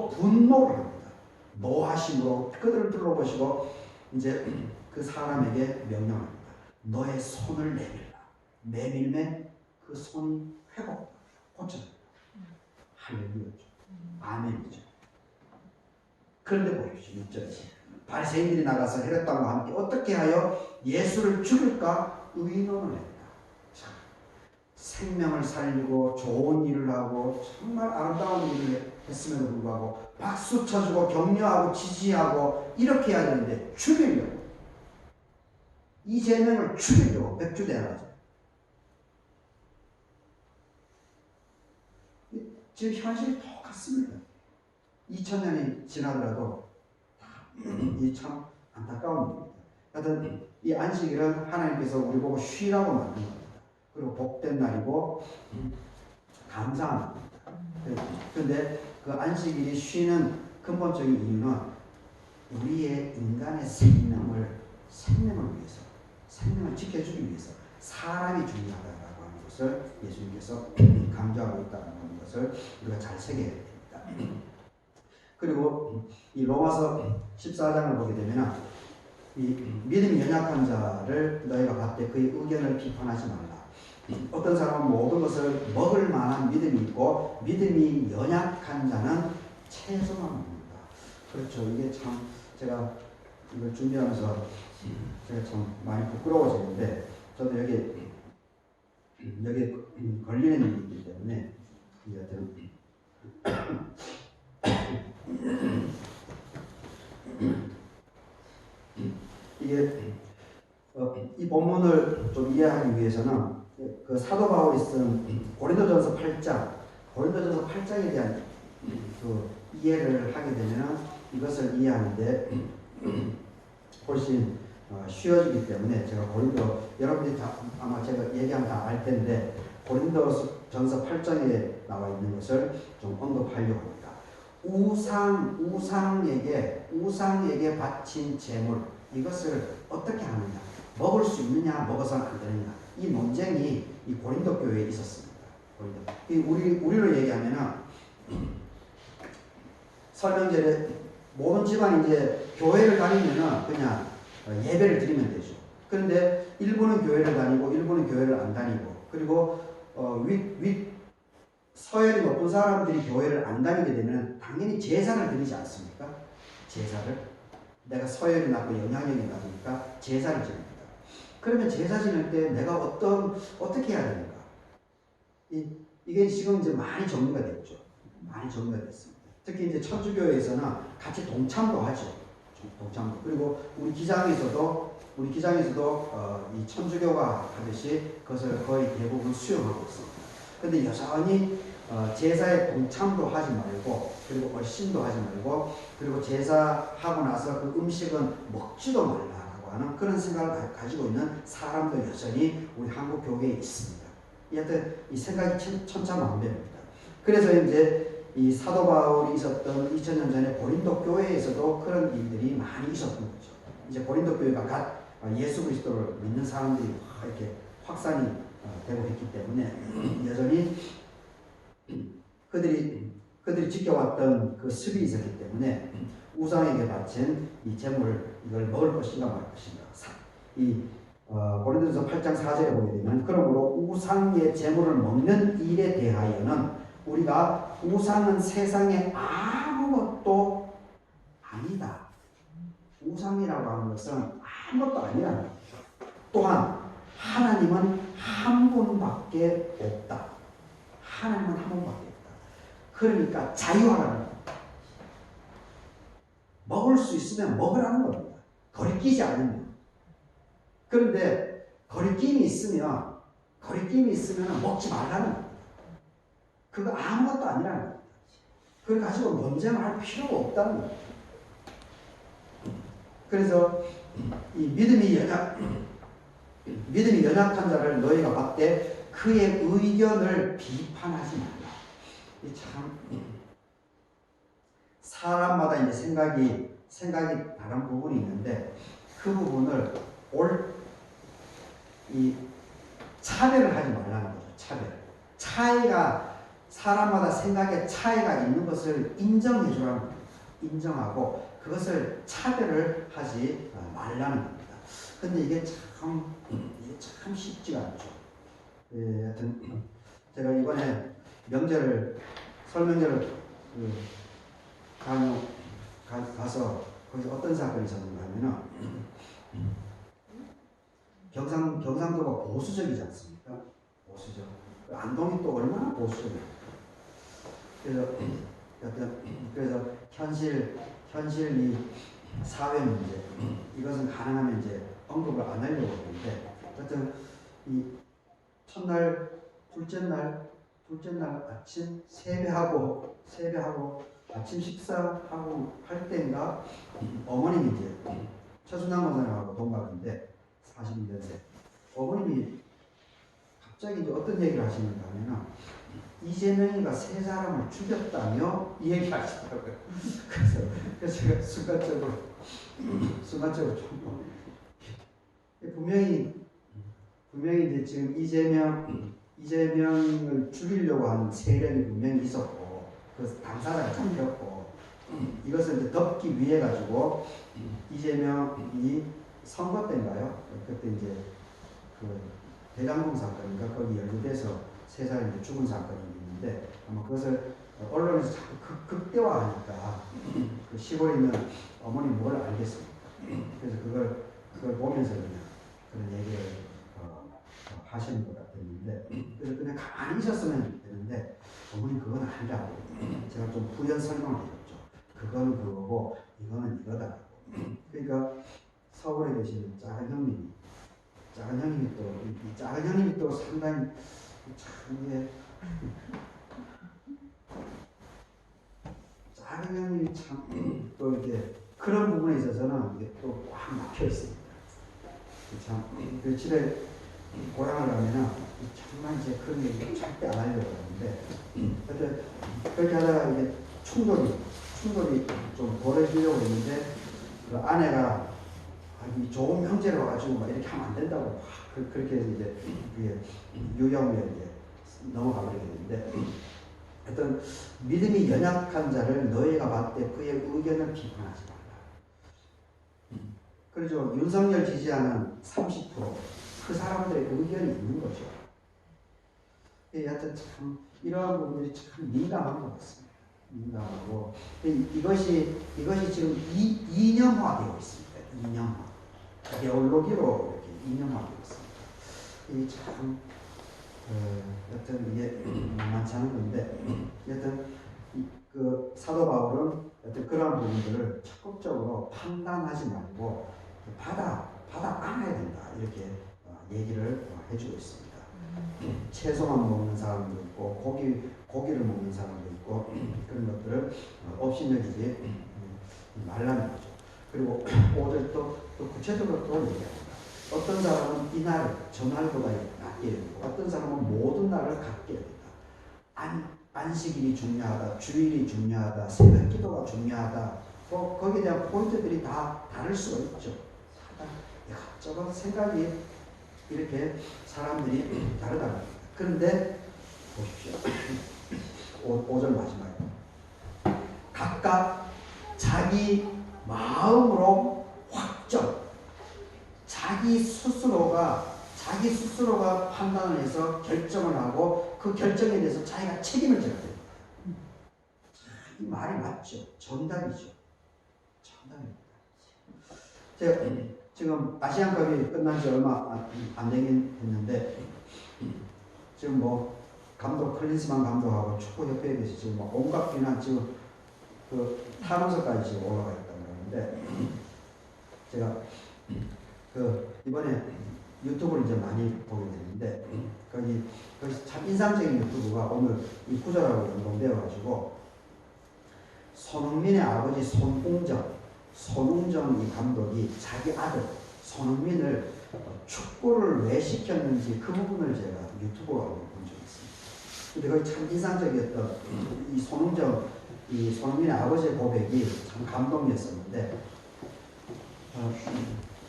또 분노를 합니다. 노하심으로 그들을 둘러보시고 이제 그 사람에게 명령합니다. 너의 손을 내밀라. 내밀면 그 손이 회복, 고쳐집니다. 할렐루야죠. 아멘이죠. 그런데 보십시오. 6절에 바리새인들이 나가서 헤롯당과 함께 어떻게 하여 예수를 죽일까 의논을 했다. 자, 생명을 살리고 좋은 일을 하고 정말 아름다운 일을 했음에도 불구하고 박수 쳐주고 격려하고 지지하고 이렇게 해야 되는데 죽이려고, 이 제명을 죽이려고 백주대하죠. 지금 현실이 똑같습니다. 2000년이 지나더라도 이 참 안타까운 일입니다. 하여튼 이 안식일은 하나님께서 우리 보고 쉬라고 만든 겁니다. 그리고 복된 날이고 감사한 날입니다. 그런데 그 안식일이 쉬는 근본적인 이유는 우리의 인간의 생명을 위해서, 생명을 지켜주기 위해서 사람이 중요하다고 하는 것을 예수님께서 강조하고 있다는 것을 우리가 잘 새겨야 됩니다. 그리고 이 로마서 14장을 보게 되면 이 믿음이 연약한 자를 너희가 봤을 때 그의 의견을 비판하지 말라. 어떤 사람은 모든 것을 먹을 만한 믿음이 있고 믿음이 연약한 자는 채소만 먹는다. 그렇죠. 이게 참 제가 이걸 준비하면서 제가 참 많이 부끄러워지는데, 저도 여기 걸리는 일이 있기 때문에 이게 이 본문을 좀 이해하기 위해서는 그 사도 바울이 쓴 고린도전서 8장에 대한 그 이해를 하게 되면은 이것을 이해하는데 훨씬 쉬워지기 때문에 제가 여러분들이 다 아마 제가 얘기하면 다 알 텐데 고린도전서 8장에 나와 있는 것을 좀 언급하려고 합니다. 우상에게 바친 재물, 이것을 어떻게 하느냐, 먹을 수 있느냐, 먹어서는 안 되느냐, 이 논쟁이 이 고린도 교회에 있었습니다. 우리로 얘기하면은 설명절에 모든 집안이 이제 교회를 다니면은 그냥 예배를 드리면 되죠. 그런데 일부는 교회를 다니고 일부는 교회를 안 다니고, 그리고 서열이 높은 사람들이 교회를 안 다니게 되면 당연히 제사를 드리지 않습니까? 제사를. 내가 서열이 낮고 영향력이 낮으니까 제사를 지냅니다. 그러면 제사 지낼 때 내가 어떻게 해야 됩니까? 이게 지금 이제 많이 정리가 됐죠. 많이 정리가 됐습니다. 특히 이제 천주교에서는 같이 동참도 하죠. 동참도. 그리고 우리 기장에서도 이 천주교가 하듯이 그것을 거의 대부분 수용하고 있습니다. 그런데 여전히 제사에 동참도 하지 말고, 그리고 얼씬도 하지 말고, 그리고 제사하고 나서 그 음식은 먹지도 말라라고 하는 그런 생각을 가지고 있는 사람도 여전히 우리 한국 교회에 있습니다. 여하튼 이 생각이 천차만별입니다. 그래서 이제 이 사도 바울이 있었던 2000년 전에 고린도 교회에서도 그런 일들이 많이 있었던 거죠. 이제 고린도 교회가 갓 예수 그리스도를 믿는 사람들이 이렇게 확산이 되고 있기 때문에 여전히 그들이 지켜왔던 그 습이 있었기 때문에 우상에게 바친 이 재물, 이걸 먹을 것인가 말 것인가. 고린도전서 8장 4절에 보게 되면 그러므로 우상의 재물을 먹는 일에 대하여는 우리가 우상은 세상에 아무것도 아니다. 우상이라고 하는 것은 아무것도 아니라는 거죠. 또한 하나님은 한 분밖에 없다. 하나님은 한 분밖에 없다. 그러니까 자유하라는 겁니다. 먹을 수 있으면 먹으라는 겁니다. 거리끼지 않으면. 그런데 거리낌이 있으면 먹지 말라는 겁니다. 그거 아무것도 아니라는 겁니다. 그걸 가지고 논쟁할 필요가 없다는 겁니다. 그래서 이 믿음이 연약한 자를 너희가 봤되 그의 의견을 비판하지 말라. 이 참 사람마다 이제 생각이 다른 부분이 있는데 그 부분을 차별을 하지 말라는 거죠. 차이가 사람마다 생각의 차이가 있는 것을 인정해 주라는 겁니다. 인정하고 그것을 차별을 하지 말라는 겁니다. 근데 이게 참 쉽지가 않죠. 예, 하여튼 제가 이번에 설명절을 가서 거기서 어떤 사건이 있었는가 하면은 경상도가 보수적이지 않습니까? 보수적. 안동이 또 얼마나 보수적이에요. 그래서 현실 이 사회 문제 이것은 가능하면 이제 언급을 안 하려고 했는데 어쨌든 이 첫날 둘째 날 아침 세배하고 아침 식사하고 할 때인가 어머님이 이제 최순남 원장님하고 동갑인데 42년생 어머님이 갑자기 이제 어떤 얘기를 하시는가 하면은 이재명이가 세 사람을 죽였다며 이 얘기 하시더라고요. 그래서 제가 순간적으로 좀 분명히 이제 지금 이재명을 죽이려고 하는 세력이 분명히 있었고 그 당사자가 잡혔고 이것을 이제 덮기 위해 가지고 이재명이 선거 때인가요? 그때 이제 그 대장동 사건인가 거기 연루돼서 세 사람이 죽은 사건이 있는데 아마 그것을 언론에서 자꾸 극대화하니까 그 시골에 있는 어머니 뭘 알겠습니까? 그래서 그걸 보면서 그런 얘기를 하시는 것 같았는데 그래서 그냥 가만히 있었으면 되는데 어머니 그건 아니라고 제가 좀 부연 설명을 드렸죠. 그거는 그거고 이거는 이거다. 그러니까 서울에 계시는 작은 형님이 또 상당히 참 이게 작은 형님이 참 또 이렇게 그런 부분에 있어서는 이게 또 꽉 막혀 있습니다. 참 그 집에 고향을 가면은 정말 이제 그런 얘기 절대 안 하려고 하는데 그렇게 하다가 이게 충돌이 좀 벌어지려고 했는데 그 아내가 이 좋은 형제를 와가지고 막 이렇게 하면 안 된다고 그렇게 해서 이제 그게 유형에 이제 넘어가 버리게 되는데 어떤 믿음이 연약한 자를 너희가 봤을 때 그의 의견을 비판하지 말라. 그렇죠. 윤석열 지지하는 30%그 사람들의 의견이 있는 거죠. 하여튼 참 이러한 부분들이 참 민감한 것 같습니다. 민감하고 이것이 지금 이념화되고 있습니다. 이념화. 이데올로기로 이렇게 이념화되고 있습니다. 이 참 여튼 이게 만만치 않은 건데 여튼 그 사도 바울은 여튼 그러한 부분들을 적극적으로 판단하지 말고 받아 안아야 된다 이렇게 얘기를 해주고 있습니다. 채소만 먹는 사람도 있고 고기를 먹는 사람도 있고 그런 것들을 업신여기지 말라는 거죠. 그리고 5절 또 구체적으로 또 얘기합니다. 어떤 사람은 이 날을 저 날보다 낫게 되고 어떤 사람은 모든 날을 갖게 된다. 안식일이 중요하다, 주일이 중요하다, 새벽기도가 중요하다. 거기에 대한 포인트들이 다 다를 수가 있죠. 이것저것 생각이 이렇게 사람들이 다르다는 겁니다. 그런데 보십시오. 5절 마지막에 각각 자기 마음으로 확정 자기 스스로가 판단을 해서 결정을 하고 그 결정에 대해서 자기가 책임을 져야 돼요. 이 말이 맞죠. 정답이죠. 정답입니다. 제가 지금 아시안컵이 끝난 지 얼마 안 되긴 했는데 지금 뭐 감독 클린스만 감독하고 축구협회에 계시 지금 뭐 온갖 비난 지금 그 탄원서까지 지금 올라가 있다고 그러는데 제가 그 이번에 유튜브를 이제 많이 보게 되는데 거기 참 인상적인 유튜브가 오늘 이 구절하고 연동되어가지고 손흥민의 아버지 손웅정 이 감독이 자기 아들 손흥민을 축구를 왜 시켰는지 그 부분을 제가 유튜브로 본 적이 있습니다. 근데 거기 참 인상적이었던 이 손흥민의 아버지의 고백이 참 감동이었었는데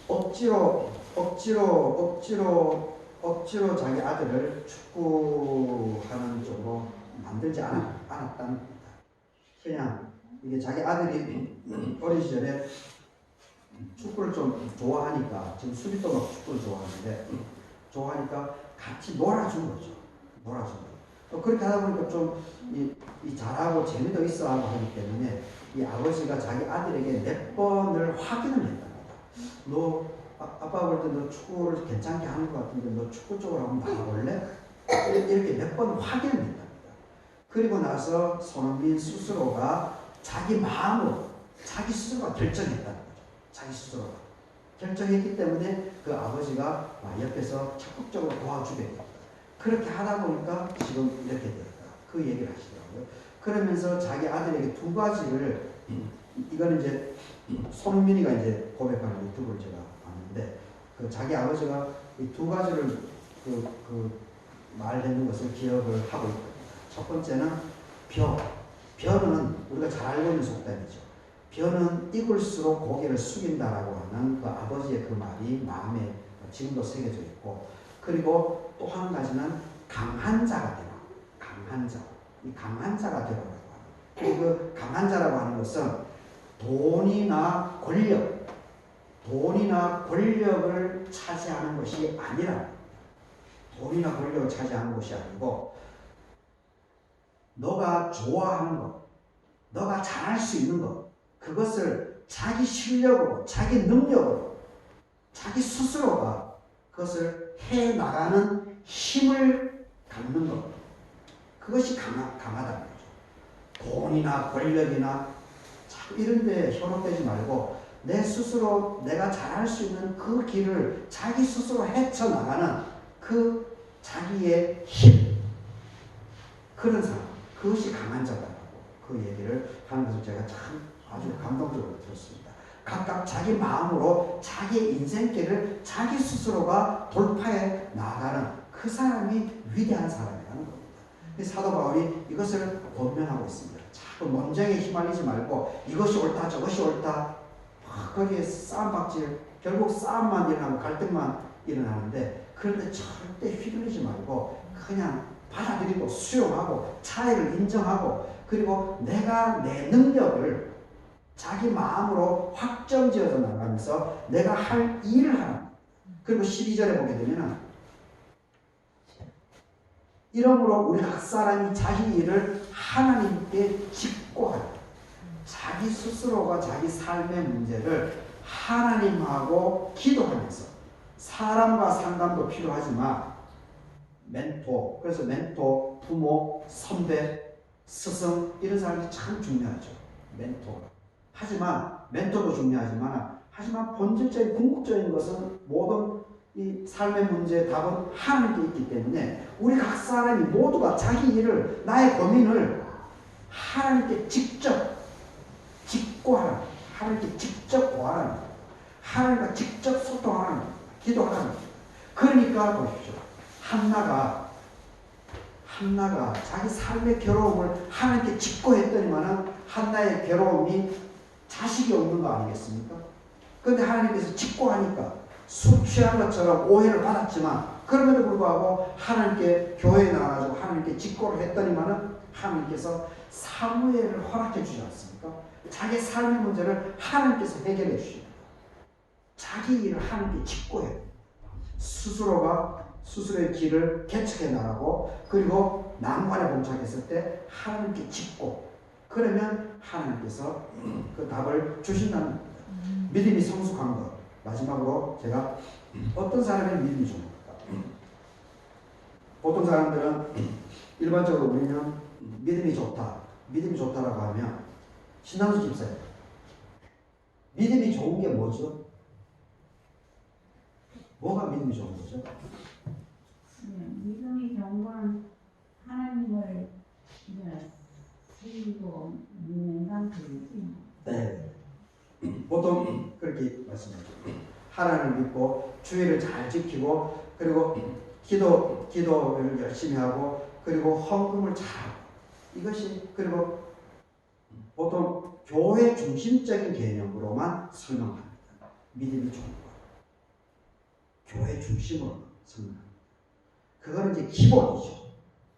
억지로 자기 아들을 축구하는 쪽으로 만들지 않았다는 겁니다. 그냥 이게 자기 아들이 어린 시절에 축구를 좀 좋아하니까, 지금 수비도 막 축구를 좋아하니까 같이 놀아준 거죠. 놀아준 거. 그렇게 하다 보니까 좀 이 잘하고 재미도 있어 하고 하기 때문에 이 아버지가 자기 아들에게 몇 번을 확인을 했답니다. 너 아빠 볼 때 너 축구를 괜찮게 하는 것 같은데 너 축구 쪽으로 한번 나가볼래? 이렇게 몇 번 확인을 했답니다. 그리고 나서 손흥민 스스로가 자기 마음으로 자기 스스로가 결정했다는 거죠. 자기 스스로가 결정했기 때문에 그 아버지가 옆에서 적극적으로 도와주겠다. 그렇게 하다 보니까 지금 이렇게 됐다. 그 얘기를 하시더라고요. 그러면서 자기 아들에게 두 가지를, 이거는 이제 손흥민이가 이제 고백하는 유튜브를 제가 봤는데, 그 자기 아버지가 이 두 가지를 말했는 것을 기억을 하고 있거든요. 첫 번째는 벼는 우리가 잘 알고 있는 속담이죠. 벼는 익을수록 고개를 숙인다라고 하는 그 아버지의 그 말이 마음에 지금도 새겨져 있고, 그리고 또 한 가지는 강한 자가 되라. 강한 자. 이 강한 자가 되라고 하는. 그 강한 자라고 하는 것은 돈이나 권력을 차지하는 것이 아니라, 돈이나 권력을 차지하는 것이 아니고, 너가 좋아하는 것, 너가 잘할 수 있는 것, 그것을 자기 실력으로, 자기 능력으로, 자기 스스로가 그것을 해나가는 힘을 갖는 것. 그것이 강하다는 거죠. 돈이나 권력이나 이런 데 현혹되지 말고 내 스스로 내가 잘할 수 있는 그 길을 자기 스스로 헤쳐나가는 그 자기의 힘. 그런 사람. 그것이 강한 자다라고 그 얘기를 하는 것을 제가 참 아주 감동적으로 들었습니다. 각각 자기 마음으로 자기의 인생길을 자기 스스로가 돌파해 나가는 그 사람이 위대한 사람이라는 겁니다. 사도 바울이 이것을 권면하고 있습니다. 자꾸 논쟁에 휘말리지 말고 이것이 옳다 저것이 옳다 거기에 싸움박질, 결국 싸움만 일어나고 갈등만 일어나는데, 그런데 절대 휘둘리지 말고 그냥 받아들이고 수용하고 차이를 인정하고, 그리고 내가 내 능력을 자기 마음으로 확정지어서 나가면서 내가 할 일을 하는. 그리고 12절에 보게 되면 이러므로 우리 각 사람이 자기 일을 하나님께 짓고 하라. 자기 스스로가 자기 삶의 문제를 하나님하고 기도하면서, 사람과 상담도 필요하지만 멘토, 그래서 멘토, 부모, 선배, 스승 이런 사람이 참 중요하죠. 멘토가. 하지만 멘토도 중요하지만 본질적인 궁극적인 것은 모든 이 삶의 문제의 답은 하나님께 있기 때문에 우리 각 사람이 모두가 자기 일을, 나의 고민을 하나님께 직접 짓고 하는, 하나님께 직접 구하는, 하나님과 직접 소통하는, 기도하는. 그러니까 보십시오. 한나가 자기 삶의 괴로움을 하나님께 짓고 했더니만은 한나의 괴로움이 자식이 없는 거 아니겠습니까? 그런데 하나님께서 짓고 하니까 술 취한 것처럼 오해를 받았지만, 그럼에도 불구하고 하나님께 교회에 나가가지고 하나님께 직고를 했더니만은 하나님께서 사무엘을 허락해 주지 않습니까? 자기 삶의 문제를 하나님께서 해결해 주십니다. 자기 일을 하나님께 직고해요. 스스로의 길을 개척해 나가고, 그리고 난관에 봉착했을 때 하나님께 직고, 그러면 하나님께서 그 답을 주신다는 겁니다. 믿음이 성숙한 것. 마지막으로 제가 어떤 사람의 믿음이 좋을까? 보통 사람들은 일반적으로 우리는 믿음이 좋다라고 하면, 신앙수 집사예요. 믿음이 좋은 게 뭐죠? 뭐가 믿음이 좋은 거죠? 믿음이 좋은 건 하나님을 믿고 믿는 상태이지. 네. 보통 그렇게 말씀하죠. 하나님을 믿고 주의를 잘 지키고, 그리고 기도를 열심히 하고, 그리고 헌금을 잘하고, 이것이, 그리고 보통 교회 중심적인 개념으로만 설명합니다. 믿음이 좋은 것. 교회 중심으로 설명합니다. 그거는 이제 기본이죠.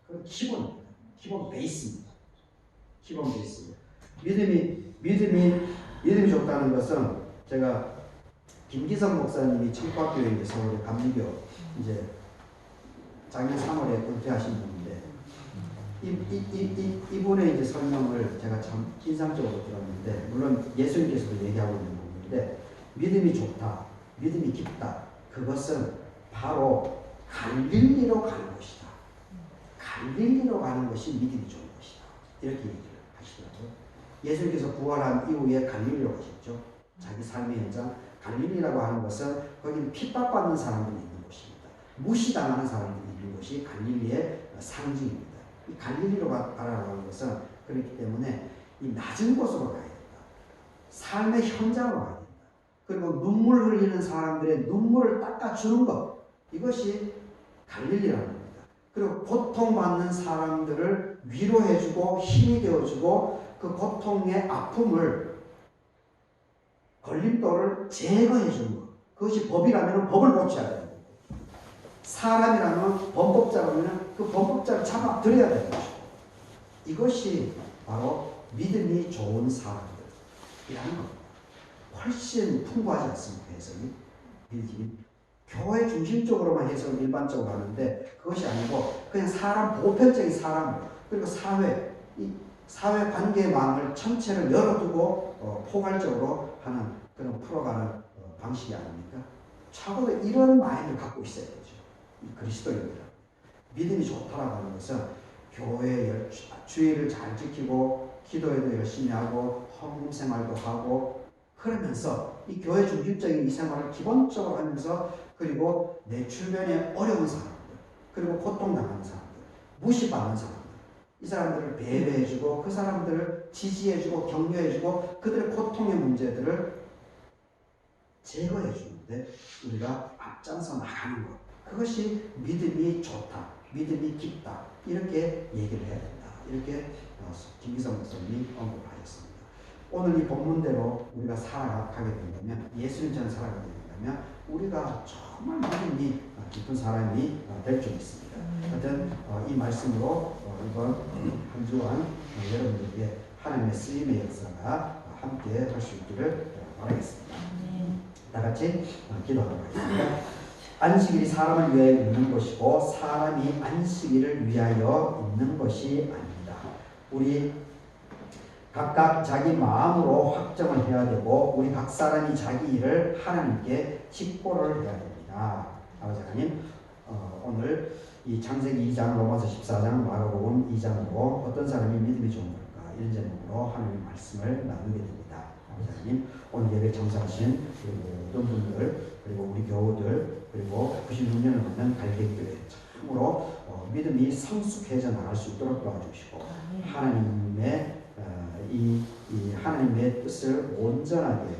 그건 기본입니다. 기본 베이스입니다. 기본 베이스. 믿음이 좋다는 것은 제가 김기성 목사님이 청파교회 이제 서울에 감리교 이제 작년 3월에 은퇴하신 분인데 이분의 이제 설명을 제가 참 인상적으로 들었는데 물론 예수님께서도 얘기하고 있는 부분인데 믿음이 좋다, 믿음이 깊다. 그것은 바로 갈릴리로 가는 것이다. 갈릴리로 가는 것이 믿음이 좋은 것이다. 이렇게 얘기를 하시더라고요. 예수님께서 부활한 이후에 갈릴리로 가셨죠. 자기 삶의 현장. 갈릴리라고 하는 것은 거기는 핍박받는 사람들이 있는 곳입니다. 무시당하는 사람들이 있는 곳이 갈릴리의 상징입니다. 이 갈릴리로 가라고 하는 것은 그렇기 때문에 이 낮은 곳으로 가야 된다. 삶의 현장으로 가야 된다. 그리고 눈물 흘리는 사람들의 눈물을 닦아주는 것. 이것이 갈릴리라는 겁니다. 그리고 고통받는 사람들을 위로해주고 힘이 되어주고 그 고통의 아픔을 걸림돌을 제거해 주는 것. 그것이 법이라면 법을 고쳐야 되는 거고 사람이라면 범법자라면 그 범법자를 잡아 들여야 되는 것이고 이것이 바로 믿음이 좋은 사람들이라는 겁니다. 훨씬 풍부하지 않습니까? 해석이. 믿음이 교회 중심적으로만 해석을 일반적으로 하는데 그것이 아니고 그냥 사람 보편적인 사람을 그리고 이 사회 관계의 마음을 전체를 열어두고 포괄적으로 하는 그런 풀어가는 방식이 아닙니까? 적어도 이런 마음을 갖고 있어야 되죠. 이 그리스도인이라. 믿음이 좋다라고 하는 것은 교회 주의를 잘 지키고 기도에도 열심히 하고 헌금 생활도 하고 그러면서 이 교회 중심적인 이 생활을 기본적으로 하면서 그리고 내 주변에 어려운 사람들 그리고 고통당하는 사람들 무시받는 사람들 이 사람들을 배려해주고 그 사람들을 지지해주고 격려해주고 그들의 고통의 문제들을 제거해주는데 우리가 앞장서 나가는 것 그것이 믿음이 좋다 믿음이 깊다 이렇게 얘기를 해야 된다 이렇게 김기성 목사님이 언급하셨습니다. 오늘 이 본문대로 우리가 살아가게 된다면 예수님처럼 살아가게 된다면 우리가 정말 믿음이 깊은 사람이 될 줄 믿습니다. 하여튼 이 말씀으로 이번 한 주간 여러분들에게 하나님의 쓰임의 역사가 함께 할 수 있기를 바라겠습니다. 다 같이 기도하도록 하겠습니다. 안식일이 사람을 위하여 있는 것이고 사람이 안식일을 위하여 있는 것이 아닙니다. 우리 각각 자기 마음으로 확정을 해야 되고 우리 각 사람이 자기 일을 하나님께 직보를 해야 됩니다. 아버지 하나님 오늘 이 창세기 2장 로마서 14장 마가복음 2장으로 어떤 사람이 믿음이 좋은 걸까 이런 제목으로 하나님의 말씀을 나누게 됩니다. 아버지 하나님 오늘 예배 참석하신 모든 분들 그리고 우리 교우들 그리고 96년을 넘는 갈대교회 참으로 믿음이 성숙해져 나갈 수 있도록 도와주시고 하나님의 이 하나님의 뜻을 온전하게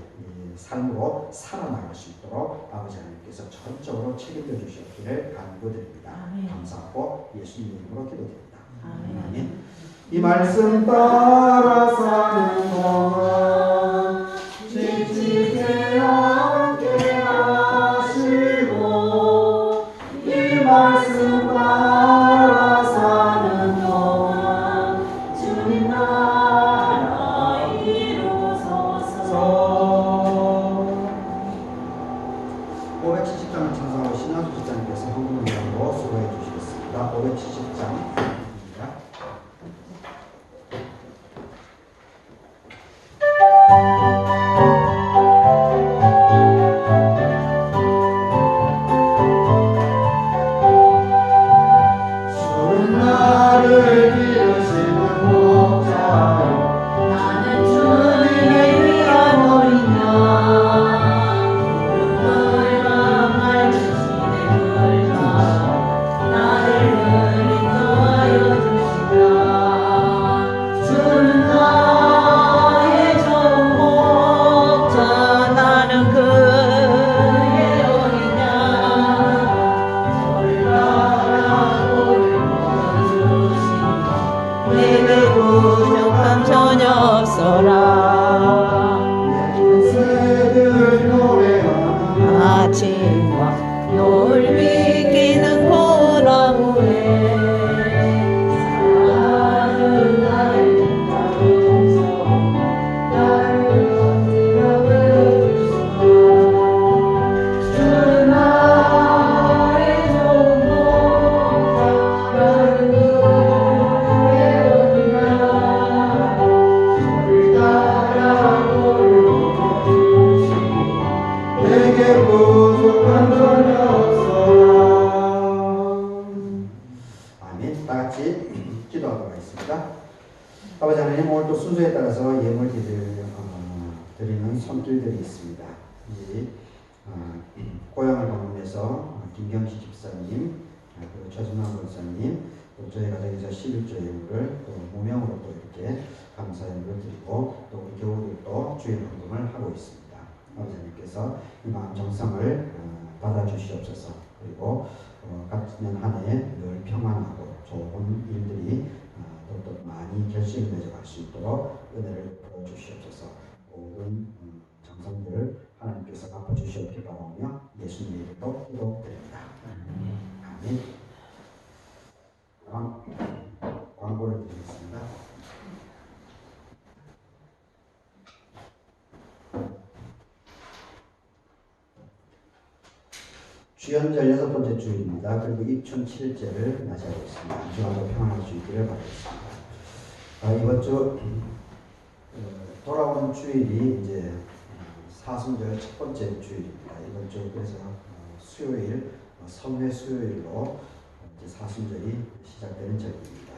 삶으로 살아나갈 수 있도록 아버지 하나님께서 전적으로 책임져 주셨기를 간구드립니다. 감사하고 예수님 이름으로 기도드립니다. 아멘. 이 말씀 따라 사는 동안 지치게 함께 하시고 이 말씀 따라 사는 동안 주님 나라 이루소서. 570장을 찬송하고 신학수 집사님께서 헌금으로 수고해 주시겠습니다. 570장입니다. 손길들이 있습니다. 이 고향을 방문해서 김경식 집사님, 그리고 최순환 권사님, 또 저희 가정에서 11조 예물을 또 무명으로 또 이렇게 감사 예물을 드리고 또 우리 교우들도 주일 헌금을 하고 있습니다. 아버지님께서 이 마음 정성을 받아주시옵소서. 그리고 같은 한 해 늘 평안하고 좋은 일들이 또 많이 결실을 맺어갈 수 있도록 은혜를 부어주시옵소서. 모든 정성들 하나님께서 갚아주시옵길 바라며 예수님의 이름으로 기도드립니다. 아멘. 다음 광고를 드리겠습니다. 주연절 6번째 주일입니다. 그리고 입춘 7일째를 맞이하고 있습니다. 주간도 평안할 수 있기를 바라겠습니다. 이번 주 돌아오는 주일이 이제 사순절 첫 번째 주일입니다. 이번 주 그래서 수요일 성회 수요일로 이제 사순절이 시작되는 절기입니다.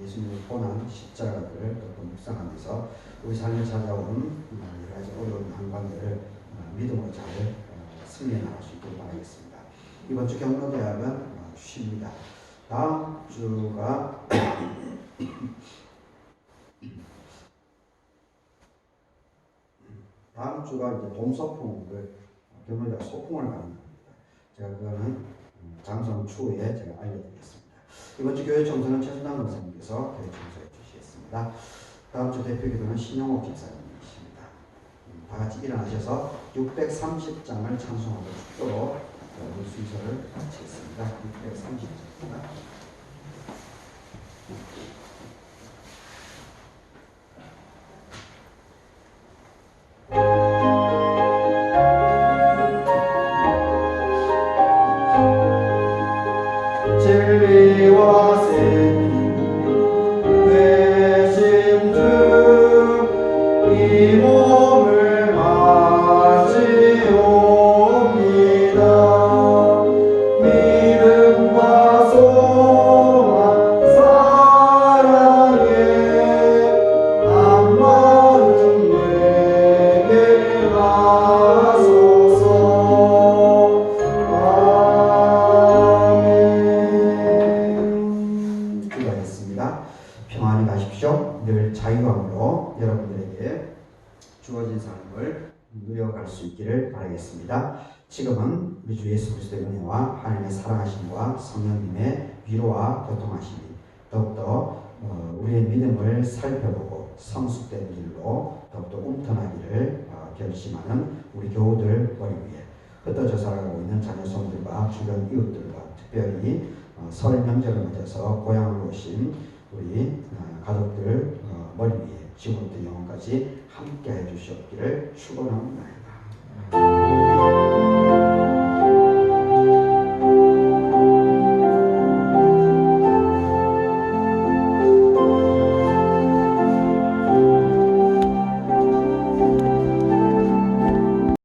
예수님의 고난 십자가를 또 묵상하면서 우리 삶에 찾아오는 여러 가지 어려운 난관들을 믿음으로 잘 승리해 나갈 수 있기를 바라겠습니다. 이번 주 경로대학은 쉽니다. 다음 주가 이제 봄소풍을 경로대학 소풍을 가는 겁니다. 제가 그거는 장성 추후에 제가 알려드리겠습니다. 이번 주 교회 청소는 최순환 권사님께서 교회 청소해 주시겠습니다. 다음 주 대표 기도는 신용옥 집사님이십니다. 다 같이 일어나셔서 630장을 찬송하고 축도로 순서를 마치겠습니다. 630장입니다. 진리와 되신 주 이 몸을 마시옵니다. 믿음과 소망 사랑에 한 마음 내게 가소서. 아멘. 기도하겠습니다. 평안히 가십시오. 늘 자유함으로 여러분들에게 주어진 삶을 누려갈 수 있기를 바라겠습니다. 지금은 우리 주 예수 그리스도의 은혜와 하나님의 사랑하심과 성령님의 위로와 교통하심이 더욱더 우리의 믿음을 살펴보고 성숙된 길로 더욱더 움턴하기를 결심하는 우리 교우들 머리 위에 흩어져 살아가고 있는 자녀손들과 주변 이웃들과 특별히 설 명절을 맞아서 고향을 오신 우리 가족들 머리 위에 지금부터 영원까지 함께 해주시옵기를 축원합니다.